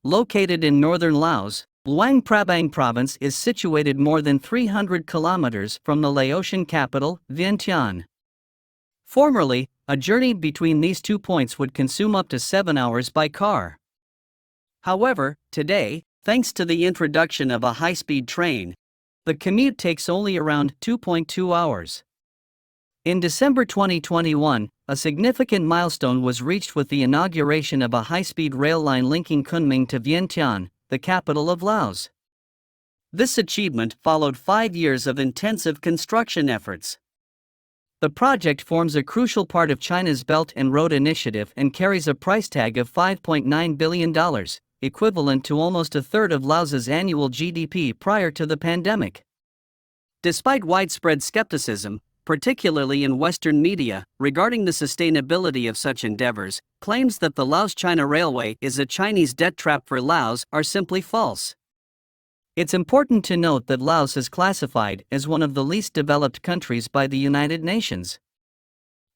Located in northern Laos, Luang Prabang province is situated more than 300 kilometers from the Laotian capital, Vientiane. Formerly, a journey between these 2 points would consume up to 7 hours by car. However, today, thanks to the introduction of a high-speed train, the commute takes only around 2.2 hours. In December 2021, a significant milestone was reached with the inauguration of a high-speed rail line linking Kunming to Vientiane, the capital of Laos. This achievement followed 5 years of intensive construction efforts. The project forms a crucial part of China's Belt and Road Initiative and carries a price tag of $5.9 billion, equivalent to almost a third of Laos's annual GDP prior to the pandemic. Despite widespread skepticism, particularly in Western media, regarding the sustainability of such endeavors, claims that the Laos-China Railway is a Chinese debt trap for Laos are simply false. It's important to note that Laos is classified as one of the least developed countries by the United Nations.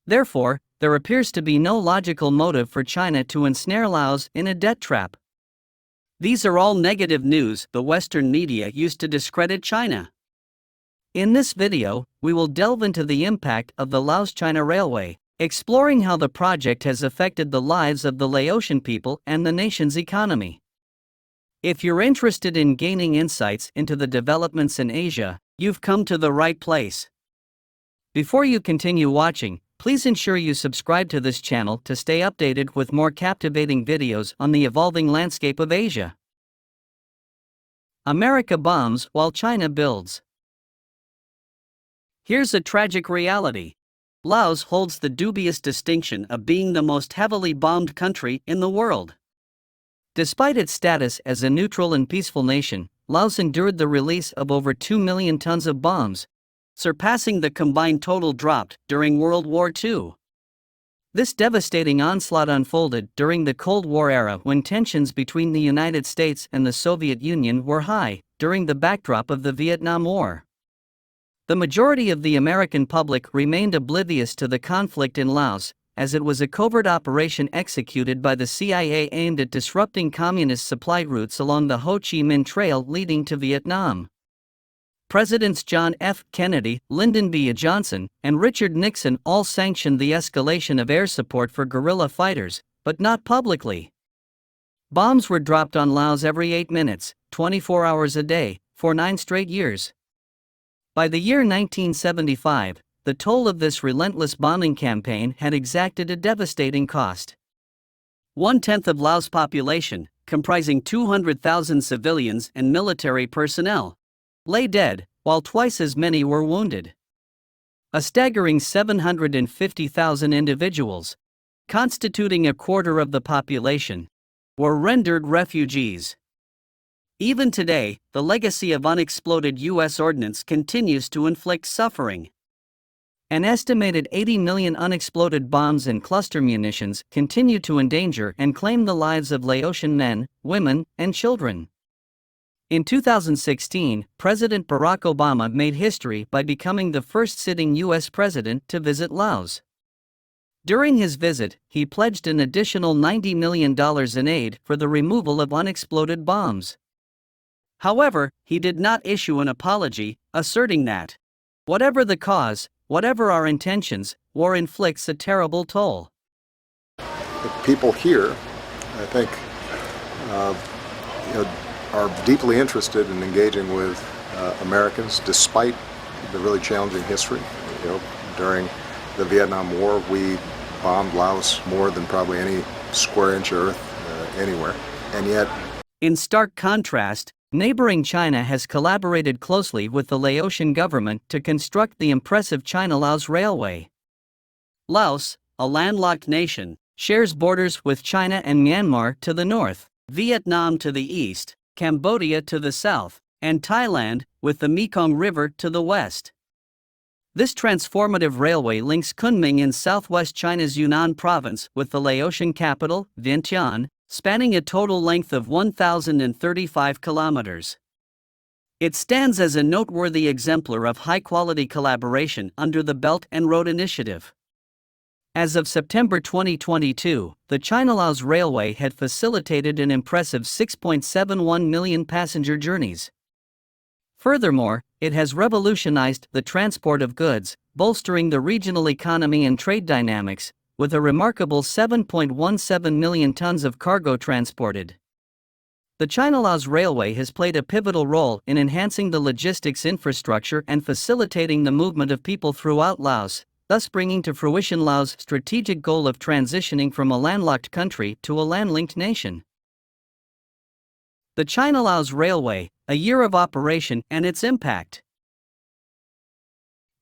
Therefore, there appears to be no logical motive for China to ensnare Laos in a debt trap. These are all negative news the Western media used to discredit China. In this video, we will delve into the impact of the Laos-China Railway, exploring how the project has affected the lives of the Laotian people and the nation's economy. If you're interested in gaining insights into the developments in Asia, you've come to the right place. Before you continue watching, please ensure you subscribe to this channel to stay updated with more captivating videos on the evolving landscape of Asia. America bombs while China builds. Here's a tragic reality. Laos holds the dubious distinction of being the most heavily bombed country in the world. Despite its status as a neutral and peaceful nation, Laos endured the release of over 2 million tons of bombs, surpassing the combined total dropped during World War II. This devastating onslaught unfolded during the Cold War era when tensions between the United States and the Soviet Union were high, during the backdrop of the Vietnam War. The majority of the American public remained oblivious to the conflict in Laos, as it was a covert operation executed by the CIA aimed at disrupting communist supply routes along the Ho Chi Minh Trail leading to Vietnam. Presidents John F. Kennedy, Lyndon B. Johnson, and Richard Nixon all sanctioned the escalation of air support for guerrilla fighters, but not publicly. Bombs were dropped on Laos every 8 minutes, 24 hours a day, for 9 straight years. By the year 1975, the toll of this relentless bombing campaign had exacted a devastating cost. 1/10 of Laos' population, comprising 200,000 civilians and military personnel, lay dead, while twice as many were wounded. A staggering 750,000 individuals, constituting a quarter of the population, were rendered refugees. Even today, the legacy of unexploded U.S. ordnance continues to inflict suffering. An estimated 80 million unexploded bombs and cluster munitions continue to endanger and claim the lives of Laotian men, women, and children. In 2016, President Barack Obama made history by becoming the first sitting U.S. president to visit Laos. During his visit, he pledged an additional $90 million in aid for the removal of unexploded bombs. However, he did not issue an apology, asserting that, whatever the cause, whatever our intentions, war inflicts a terrible toll. The people here, I think, are deeply interested in engaging with Americans, despite the really challenging history. During the Vietnam War, we bombed Laos more than probably any square inch of earth anywhere, and yet, in stark contrast, neighboring China has collaborated closely with the Laotian government to construct the impressive China-Laos Railway. Laos, a landlocked nation, shares borders with China and Myanmar to the north, Vietnam to the east, Cambodia to the south, and Thailand, with the Mekong River to the west. This transformative railway links Kunming in southwest China's Yunnan province with the Laotian capital, Vientiane, spanning a total length of 1,035 kilometers. It stands as a noteworthy exemplar of high-quality collaboration under the Belt and Road Initiative. As of September 2022, the China-Laos Railway had facilitated an impressive 6.71 million passenger journeys. Furthermore, it has revolutionized the transport of goods, bolstering the regional economy and trade dynamics, with a remarkable 7.17 million tons of cargo transported. The China-Laos Railway has played a pivotal role in enhancing the logistics infrastructure and facilitating the movement of people throughout Laos, thus bringing to fruition Laos' strategic goal of transitioning from a landlocked country to a land-linked nation. The China-Laos Railway, a year of operation and its impact.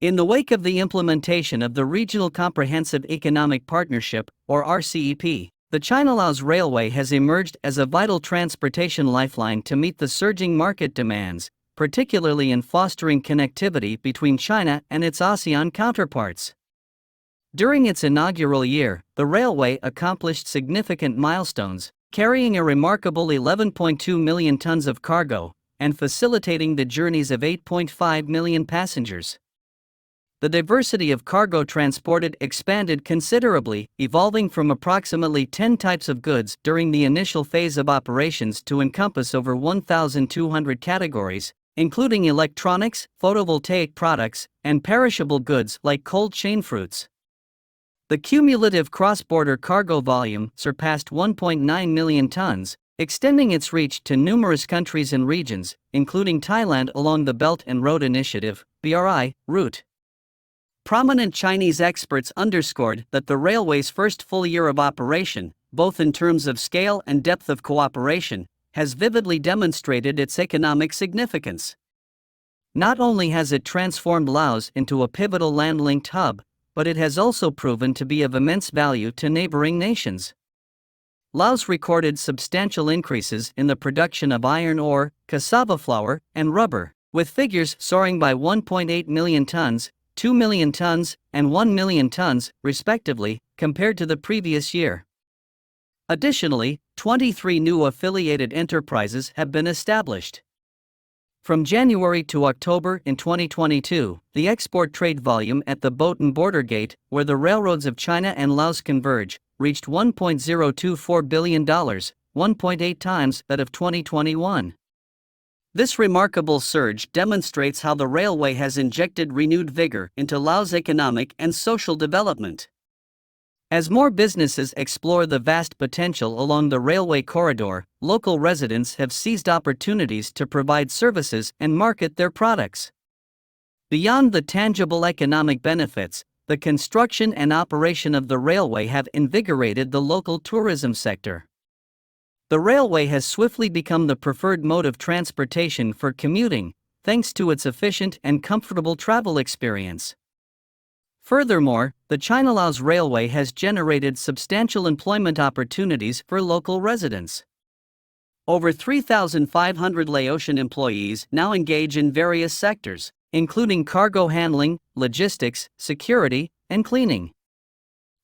In the wake of the implementation of the Regional Comprehensive Economic Partnership, or RCEP, the China-Laos Railway has emerged as a vital transportation lifeline to meet the surging market demands, particularly in fostering connectivity between China and its ASEAN counterparts. During its inaugural year, the railway accomplished significant milestones, carrying a remarkable 11.2 million tons of cargo and facilitating the journeys of 8.5 million passengers. The diversity of cargo transported expanded considerably, evolving from approximately 10 types of goods during the initial phase of operations to encompass over 1,200 categories, including electronics, photovoltaic products, and perishable goods like cold chain fruits. The cumulative cross-border cargo volume surpassed 1.9 million tons, extending its reach to numerous countries and regions, including Thailand along the Belt and Road Initiative (BRI) route. Prominent Chinese experts underscored that the railway's first full year of operation, both in terms of scale and depth of cooperation, has vividly demonstrated its economic significance. Not only has it transformed Laos into a pivotal land-linked hub, but it has also proven to be of immense value to neighboring nations. Laos recorded substantial increases in the production of iron ore, cassava flour, and rubber, with figures soaring by 1.8 million tons, 2 million tons, and 1 million tons, respectively, compared to the previous year. Additionally, 23 new affiliated enterprises have been established. From January to October in 2022, the export trade volume at the Botan border gate, where the railroads of China and Laos converge, reached $1.024 billion, 1.8 times that of 2021. This remarkable surge demonstrates how the railway has injected renewed vigor into Laos' economic and social development. As more businesses explore the vast potential along the railway corridor, local residents have seized opportunities to provide services and market their products. Beyond the tangible economic benefits, the construction and operation of the railway have invigorated the local tourism sector. The railway has swiftly become the preferred mode of transportation for commuting, thanks to its efficient and comfortable travel experience. Furthermore, the China-Laos Railway has generated substantial employment opportunities for local residents. Over 3,500 Laotian employees now engage in various sectors, including cargo handling, logistics, security, and cleaning.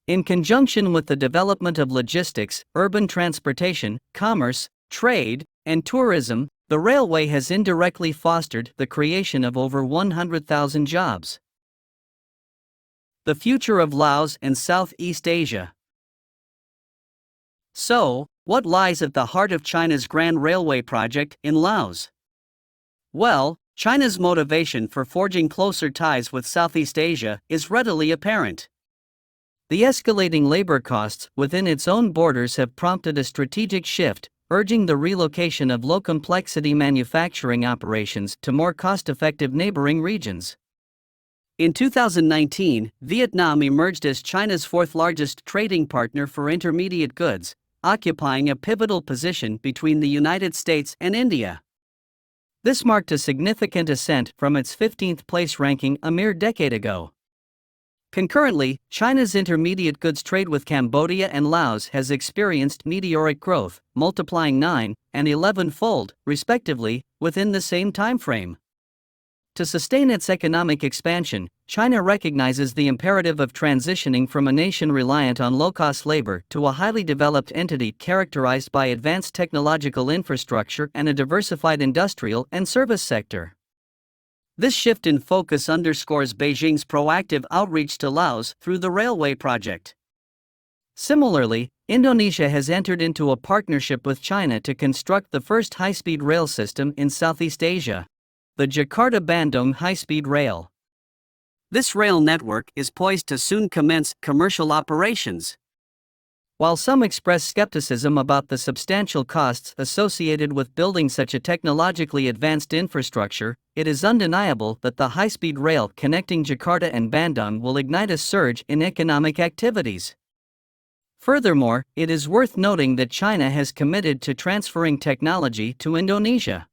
In conjunction with the development of logistics, urban transportation, commerce, trade, and tourism, the railway has indirectly fostered the creation of over 100,000 jobs. The future of Laos and Southeast Asia. So, what lies at the heart of China's Grand Railway project in Laos? Well, China's motivation for forging closer ties with Southeast Asia is readily apparent. The escalating labor costs within its own borders have prompted a strategic shift, urging the relocation of low-complexity manufacturing operations to more cost-effective neighboring regions. In 2019, Vietnam emerged as China's fourth-largest trading partner for intermediate goods, occupying a pivotal position between the United States and India. This marked a significant ascent from its 15th place ranking a mere decade ago. Concurrently, China's intermediate goods trade with Cambodia and Laos has experienced meteoric growth, multiplying 9 and 11-fold, respectively, within the same timeframe. To sustain its economic expansion, China recognizes the imperative of transitioning from a nation reliant on low-cost labor to a highly developed entity characterized by advanced technological infrastructure and a diversified industrial and service sector. This shift in focus underscores Beijing's proactive outreach to Laos through the railway project. Similarly, Indonesia has entered into a partnership with China to construct the first high-speed rail system in Southeast Asia, the Jakarta-Bandung High-Speed Rail. This rail network is poised to soon commence commercial operations. While some express skepticism about the substantial costs associated with building such a technologically advanced infrastructure, it is undeniable that the high-speed rail connecting Jakarta and Bandung will ignite a surge in economic activities. Furthermore, it is worth noting that China has committed to transferring technology to Indonesia.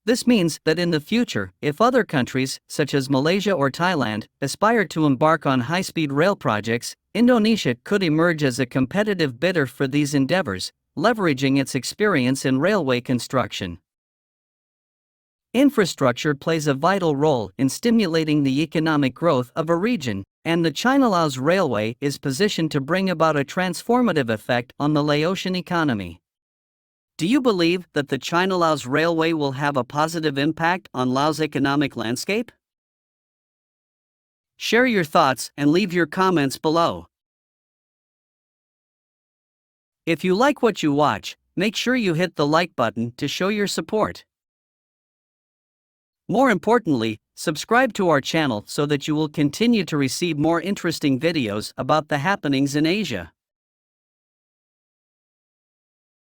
This means that in the future, if other countries, such as Malaysia or Thailand, aspire to embark on high-speed rail projects, Indonesia could emerge as a competitive bidder for these endeavors, leveraging its experience in railway construction. Infrastructure plays a vital role in stimulating the economic growth of a region, and the China-Laos Railway is positioned to bring about a transformative effect on the Laotian economy. Do you believe that the China-Laos Railway will have a positive impact on Laos' economic landscape? Share your thoughts and leave your comments below. If you like what you watch, make sure you hit the like button to show your support. More importantly, subscribe to our channel so that you will continue to receive more interesting videos about the happenings in Asia.